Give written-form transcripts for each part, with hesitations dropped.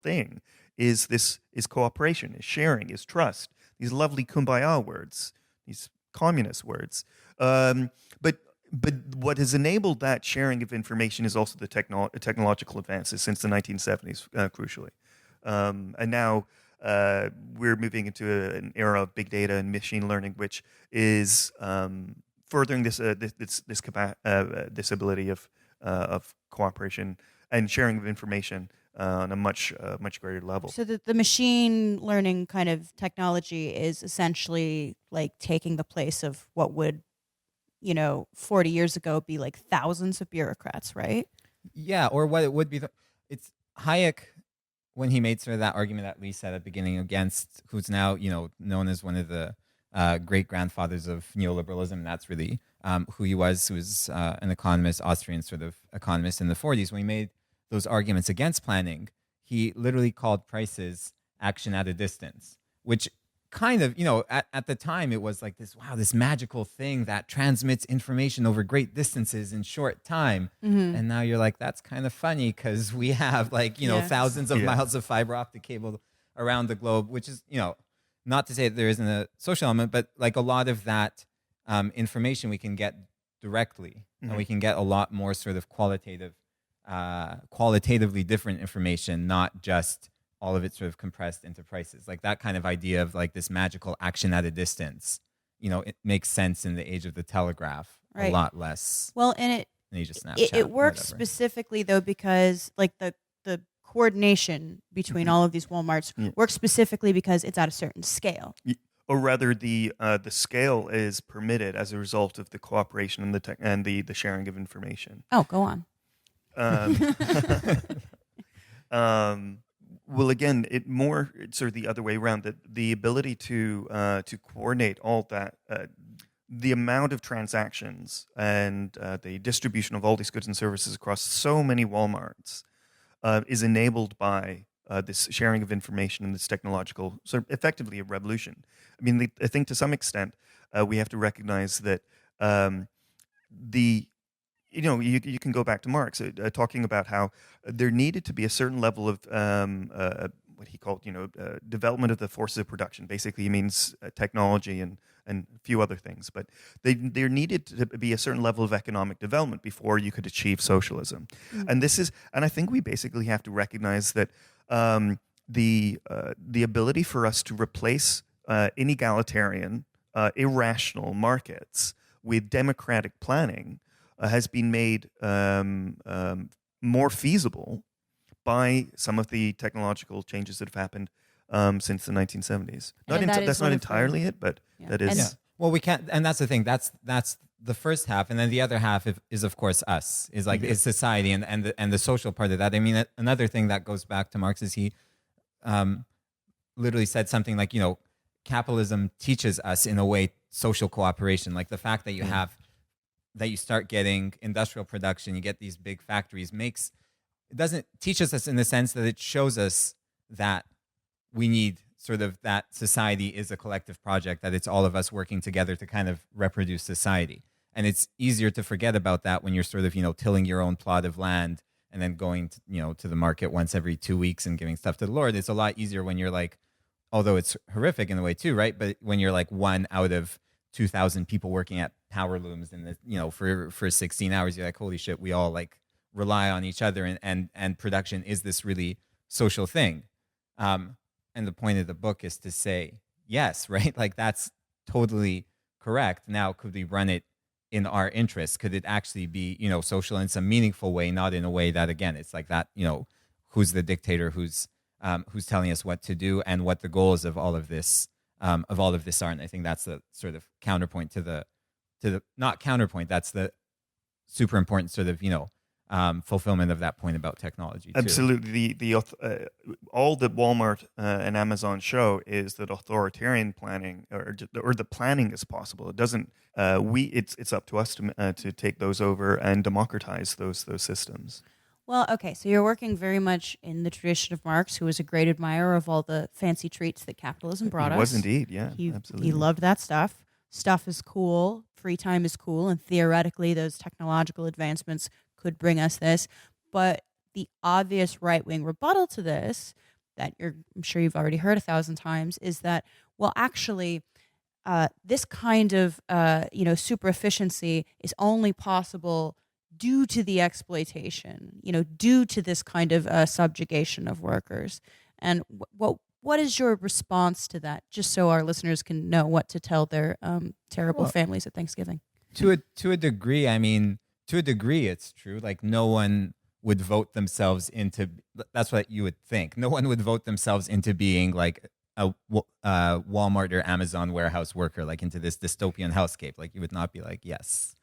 thing is cooperation, is sharing, is trust. These lovely kumbaya words, these communist words. But what has enabled that sharing of information is also the technological advances since the 1970s, crucially. And now we're moving into an era of big data and machine learning, which is furthering this ability of cooperation and sharing of information on a much greater level. So the machine learning kind of technology is essentially like taking the place of what would, 40 years ago be like thousands of bureaucrats, right? Yeah, or what it would be. It's Hayek, when he made sort of that argument that Lee said at the beginning against, who's now, known as one of the great grandfathers of neoliberalism. And that's really who he was, who was an economist, Austrian sort of economist in the 40s. When he made those arguments against planning, he literally called prices action at a distance, which kind of, at the time it was like this magical thing that transmits information over great distances in short time. Mm-hmm. And now you're like, that's kind of funny because we have thousands of miles of fiber optic cable around the globe, which is, not to say that there isn't a social element, but like a lot of that information we can get directly, mm-hmm. and we can get a lot more sort of qualitatively different information, not just all of it sort of compressed into prices. Like that kind of idea of like this magical action at a distance, it makes sense in the age of the telegraph, right. A lot less. Well, and it works specifically though, because like the coordination between all of these Walmarts works specifically because it's at a certain scale. Or rather, the scale is permitted as a result of the cooperation and the sharing of information. Oh, go on. Well, again, it's sort of the other way around. That the ability to coordinate all that, the amount of transactions and the distribution of all these goods and services across so many Walmarts is enabled by this sharing of information and this technological, sort of effectively a revolution. I mean, I think to some extent we have to recognize that you can go back to Marx talking about how there needed to be a certain level of what he called, development of the forces of production. Basically, he means technology and a few other things. But there needed to be a certain level of economic development before you could achieve socialism. Mm-hmm. And I think we basically have to recognize that the ability for us to replace inegalitarian, irrational markets with democratic planning has been made more feasible by some of the technological changes that have happened since the 1970s. That's not entirely it, but that is. Yeah. Well, we can't, and that's the thing. That's the first half, and then the other half is of course us. Is like is society and the social part of that. I mean, another thing that goes back to Marx is he literally said something like, capitalism teaches us in a way social cooperation, like the fact that you have. That you start getting industrial production, you get these big factories, it doesn't teach us in the sense that it shows us that we need sort of that society is a collective project, that it's all of us working together to kind of reproduce society. And it's easier to forget about that when you're sort of, tilling your own plot of land and then going to, to the market once every 2 weeks and giving stuff to the Lord. It's a lot easier when you're like, although it's horrific in a way too, right? But when you're like one out of 2,000 people working at power looms and for 16 hours, you're like, holy shit, we all like rely on each other and production is this really social thing. And the point of the book is to say, yes, right? Like that's totally correct. Now, could we run it in our interest? Could it actually be, social in some meaningful way, not in a way that, again, it's like that, who's the dictator, who's telling us what to do and what the goals of all of this are. And I think that's the sort of counterpoint to the not counterpoint. That's the super important sort of, fulfillment of that point about technology. Too. Absolutely. All that Walmart and Amazon show is that authoritarian planning or the planning is possible. It doesn't, it's up to us to take those over and democratize those systems. Well, okay, so you're working very much in the tradition of Marx, who was a great admirer of all the fancy treats that capitalism brought us. He was indeed, yeah, absolutely. He loved that stuff. Stuff is cool, free time is cool, and theoretically those technological advancements could bring us this. But the obvious right-wing rebuttal to this that I'm sure you've already heard 1,000 times is that, well, actually, this kind of super efficiency is only possible due to the exploitation, due to this kind of subjugation of workers. And what is your response to that? Just so our listeners can know what to tell their terrible families at Thanksgiving. To a degree, I mean, to a degree, it's true. Like no one would vote themselves into. That's what you would think. No one would vote themselves into being like a Walmart or Amazon warehouse worker, like into this dystopian hellscape. Like you would not be like, yes,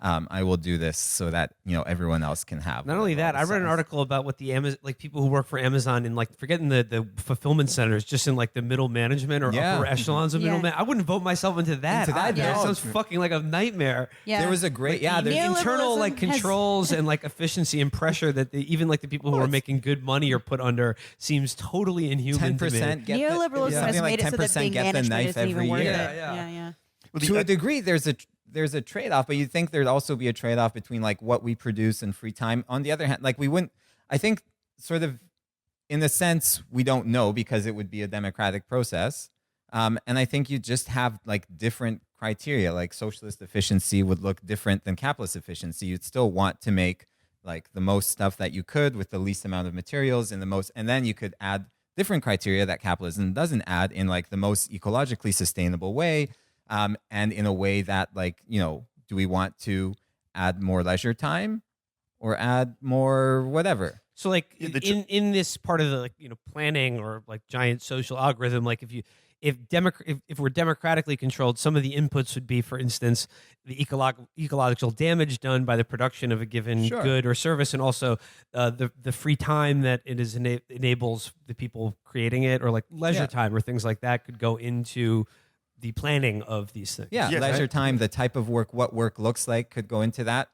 I will do this so that everyone else can have. Not only that, I read an article about what the like people who work for Amazon and like forgetting the fulfillment centers, just in like the middle management or upper echelons of middleman. I wouldn't vote myself into that. That sounds fucking like a nightmare. Yeah. There was a great the internal like controls and like efficiency and pressure that even like the people who are making good money are put under seems totally inhuman. 10% to me. Neoliberalism has made it so that being management isn't even worth it. Yeah. Well, to a degree, there's a trade-off, but you'd think there'd also be a trade-off between like what we produce and free time. On the other hand, like I think sort of in a sense, we don't know because it would be a democratic process. And I think you just have like different criteria, like socialist efficiency would look different than capitalist efficiency. You'd still want to make like the most stuff that you could with the least amount of materials and then you could add different criteria that capitalism doesn't add in like the most ecologically sustainable way. And in a way that like, do we want to add more leisure time or add more whatever? So like in this part of the planning or like giant social algorithm, like if we're democratically controlled, some of the inputs would be, for instance, the ecological damage done by the production of a given good or service, and also the free time that it enables the people creating it, or like leisure time or things like that could go into the planning of these things. Yeah, leisure time, the type of work, what work looks like could go into that.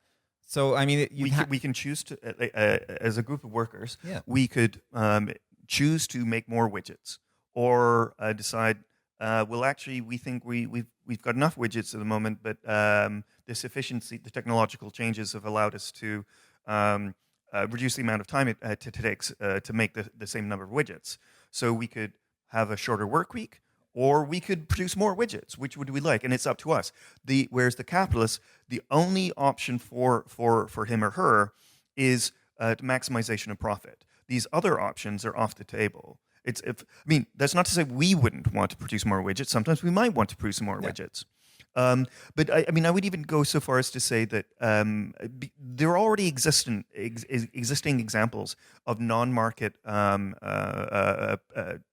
So, I mean, we can choose to, as a group of workers, we could choose to make more widgets, or decide, well, actually, we think we've got enough widgets at the moment, but this efficiency, the technological changes have allowed us to reduce the amount of time it takes to make the same number of widgets. So we could have a shorter work week, or we could produce more widgets. Which would we like? And it's up to us. Whereas the capitalist, the only option for him or her is maximization of profit. These other options are off the table. That's not to say we wouldn't want to produce more widgets. Sometimes we might want to produce more widgets. But I would even go so far as to say that there are already existing examples of non-market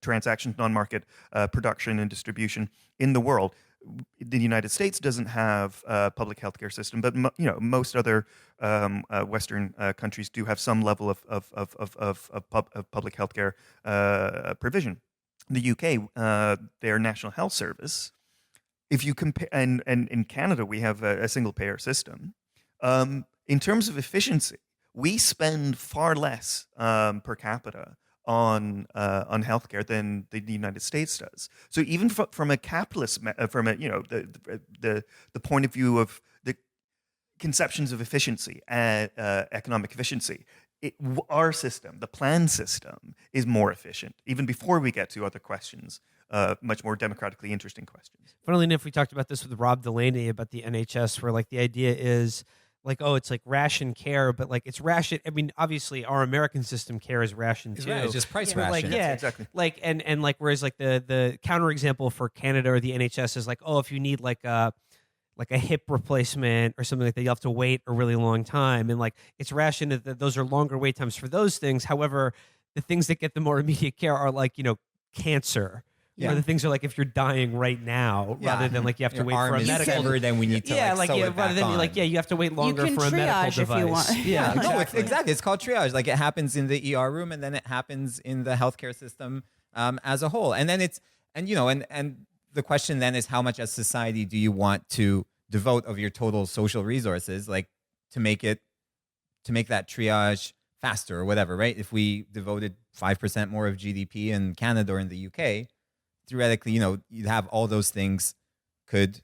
transactions, non-market production and distribution in the world. The United States doesn't have a public healthcare system, but most other Western countries do have some level of public healthcare provision. The UK, their National Health Service. If you compare, and in Canada we have a single payer system. In terms of efficiency, we spend far less per capita on healthcare than the United States does. So even from a capitalist, the point of view of the conceptions of efficiency, economic efficiency, our system, the plan system, is more efficient, even before we get to other questions, much more democratically interesting questions. Funnily enough, we talked about this with Rob Delaney about the NHS, where like the idea is like, oh, it's like ration care, but like it's ration. I mean, obviously, our American system care is ration too. Right, it's just price ration. Like, exactly. Like and like whereas like the counterexample for Canada or the NHS is like, oh, if you need like a hip replacement or something like that, you have to wait a really long time. And like it's rationed that those are longer wait times for those things. However, the things that get the more immediate care are like, cancer. Yeah. Or the things are like if you're dying right now, rather than like you have to wait for a medical. Severed, then we need to rather than like you have to wait longer for a medical device. If you want. Yeah, exactly. Exactly. It's called triage. Like it happens in the ER room, and then it happens in the healthcare system as a whole. And then and the question then is, how much as society do you want to devote of your total social resources, like to make that triage faster or whatever, right? If we devoted 5% more of GDP in Canada or in the UK, theoretically, you'd have all those things could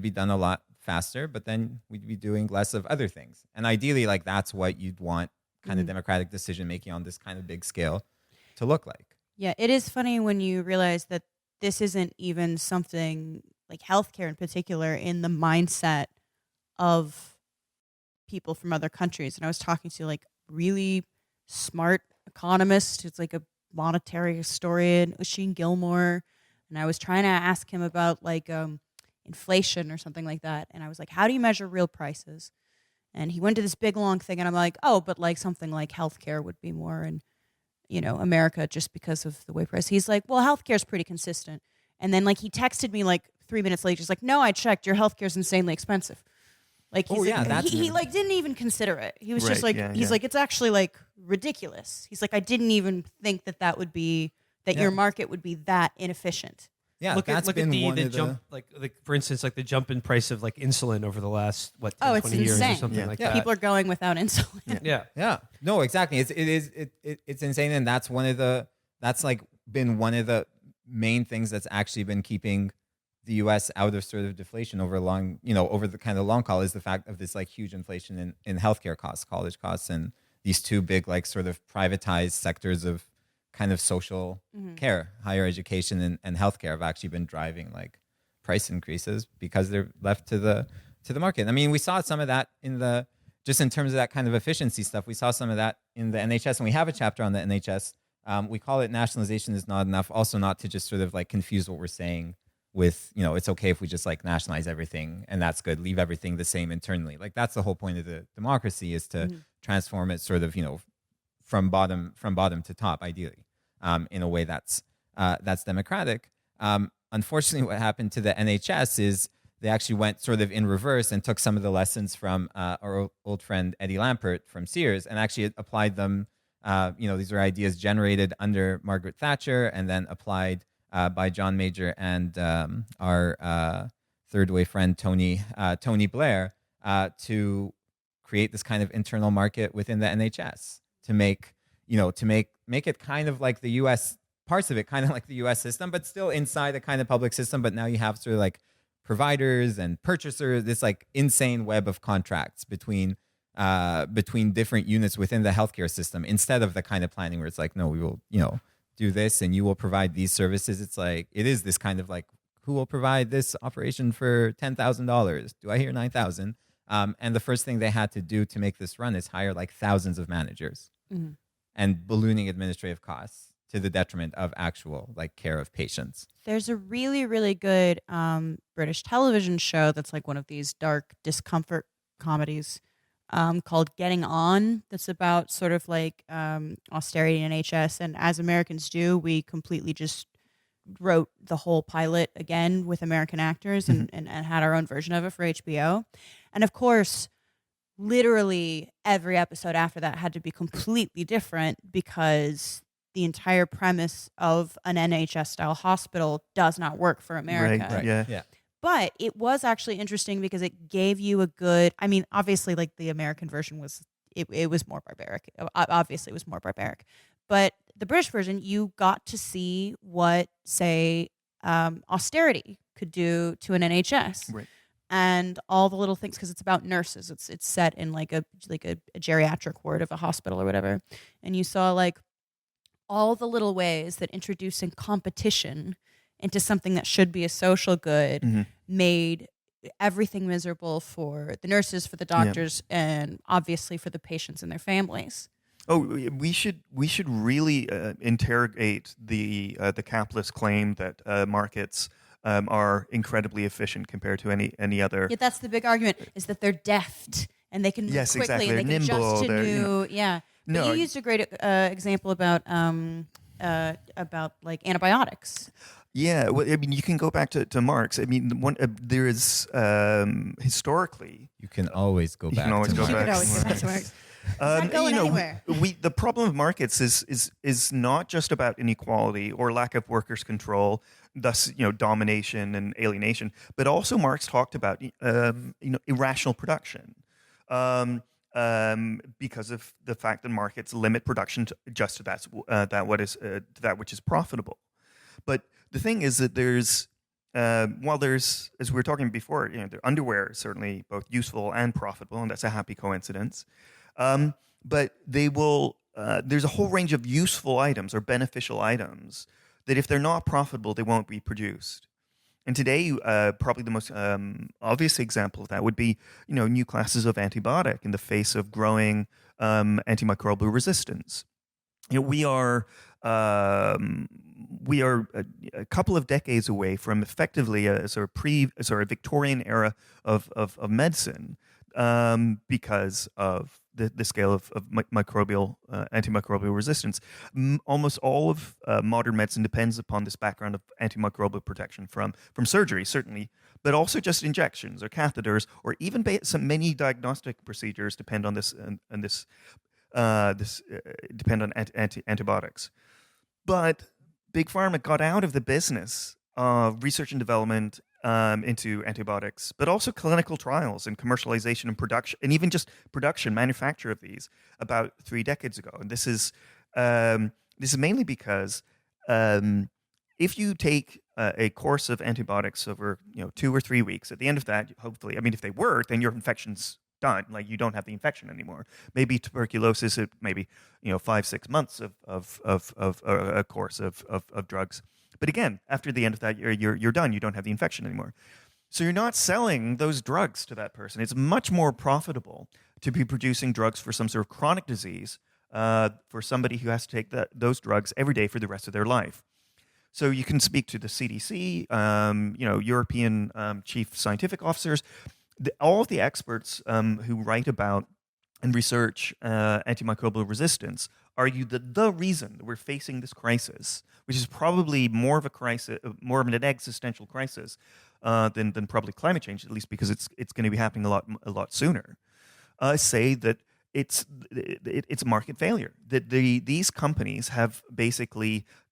be done a lot faster, but then we'd be doing less of other things. And ideally, like that's what you'd want kind of democratic decision making on this kind of big scale to look like. Yeah, it is funny when you realize that this isn't even something like healthcare in particular in the mindset of people from other countries. And I was talking to like really smart economist who's like a monetary historian, Oisin Gilmore, and I was trying to ask him about like inflation or something like that. And I was like, "How do you measure real prices?" And he went to this big long thing, and I'm like, "Oh, but like something like healthcare would be more in America just because of the way price." He's like, "Well, healthcare's pretty consistent." And then like he texted me like 3 minutes later, he's like, "No, I checked. Your healthcare's insanely expensive." Like he's Oh, like, yeah, that's he like didn't even consider it. He was just Right, like yeah, he's yeah. like it's actually like ridiculous. He's like I didn't even think that would be that your Yeah. market would be that inefficient. Yeah, look that's at been the one the of jump like for instance like the jump in price of like insulin over the last 10, Oh, it's 20 years or insane. something Yeah. like Yeah. that. People are going without insulin. Yeah. Yeah, no, exactly. It's insane, and that's like been one of the main things that's actually been keeping the U.S. out of sort of deflation over over the kind of long haul is the fact of this like huge inflation in healthcare costs, college costs, and these two big like sort of privatized sectors of kind of social care, higher education and healthcare have actually been driving like price increases because they're left to the market. I mean, we saw some of that just in terms of that kind of efficiency stuff. We saw some of that in the NHS, and we have a chapter on the NHS. We call it nationalization is not enough. Also, not to just sort of like confuse what we're saying with, it's okay if we just like nationalize everything and that's good. Leave everything the same internally. Like that's the whole point of the democracy is to transform it sort of, from bottom to top, ideally, in a way that's democratic. Unfortunately, what happened to the NHS is they actually went sort of in reverse and took some of the lessons from our old friend Eddie Lampert from Sears and actually applied them. These are ideas generated under Margaret Thatcher and then applied by John Major and our third way friend Tony Blair to create this kind of internal market within the NHS to make it kind of like the U.S. parts of it, kind of like the U.S. system, but still inside a kind of public system. But now you have sort of like providers and purchasers, this like insane web of contracts between different units within the healthcare system instead of the kind of planning where it's like, no, we will, do this and you will provide these services. It's like, it is this kind of like, who will provide this operation for $10,000? Do I hear 9,000? And the first thing they had to do to make this run is hire like thousands of managers and ballooning administrative costs to the detriment of actual like care of patients. There's a really, really good British television show that's like one of these dark discomfort comedies called Getting On. That's about sort of like austerity in NHS. And as Americans do, we completely just wrote the whole pilot again with American actors and had our own version of it for HBO. And of course, literally every episode after that had to be completely different because the entire premise of an NHS style hospital does not work for America. Right. Yeah. Yeah. But it was actually interesting because it gave you a good, I mean, obviously like the American version was, it was more barbaric. Obviously it was more barbaric. But the British version, you got to see what, say, austerity could do to an NHS. Right. And all the little things, because it's about nurses. It's set in like a geriatric ward of a hospital or whatever. And you saw like all the little ways that introducing competition into something that should be a social good made everything miserable for the nurses, for the doctors, and obviously for the patients and their families. Oh, we should really interrogate the capitalist claim that markets are incredibly efficient compared to any other. Yeah, that's the big argument, is that they're deft and they can move Yes, quickly exactly. and they They're can adjust nimble, to they're, new. Yeah, but No, you used a great example about like antibiotics. Yeah, well, I mean, you can go back to Marx. I mean, there is historically. You can always go back. You can always to go Marx. back. You could always go back to Marx. It's not going anywhere. The problem of markets is not just about inequality or lack of workers' control, thus domination and alienation, but also Marx talked about irrational production. Because of the fact that markets limit production just to that which is profitable. But the thing is that there's while there's, as we were talking before, the underwear is certainly both useful and profitable, and that's a happy coincidence. But they will there's a whole range of useful items or beneficial items that if they're not profitable, they won't be produced. And today, probably the most obvious example of that would be, new classes of antibiotic in the face of growing antimicrobial resistance. We are a couple of decades away from effectively a sort of Victorian era of medicine, because of the scale of microbial antimicrobial resistance. Almost all of modern medicine depends upon this background of antimicrobial protection from surgery, certainly, but also just injections or catheters, or even many diagnostic procedures depend on this and this depend on antibiotics. But Big Pharma got out of the business of research and development into antibiotics, but also clinical trials and commercialization and production, and even just production, manufacture of these about 3 decades ago. And this is mainly because if you take a course of antibiotics over 2 or 3 weeks, at the end of that, hopefully, I mean, if they work, then your infection's done. Like, you don't have the infection anymore. Maybe tuberculosis, maybe 5-6 months of a course of drugs. But again, after the end of that, you're done. You don't have the infection anymore. So you're not selling those drugs to that person. It's much more profitable to be producing drugs for some sort of chronic disease, for somebody who has to take those drugs every day for the rest of their life. So you can speak to the CDC, European chief scientific officers, all of the experts who write about and research antimicrobial resistance argue that the reason that we're facing this crisis, which is probably more of an existential crisis than probably climate change, at least because it's going to be happening a lot sooner, say that it's market failure. That these companies have basically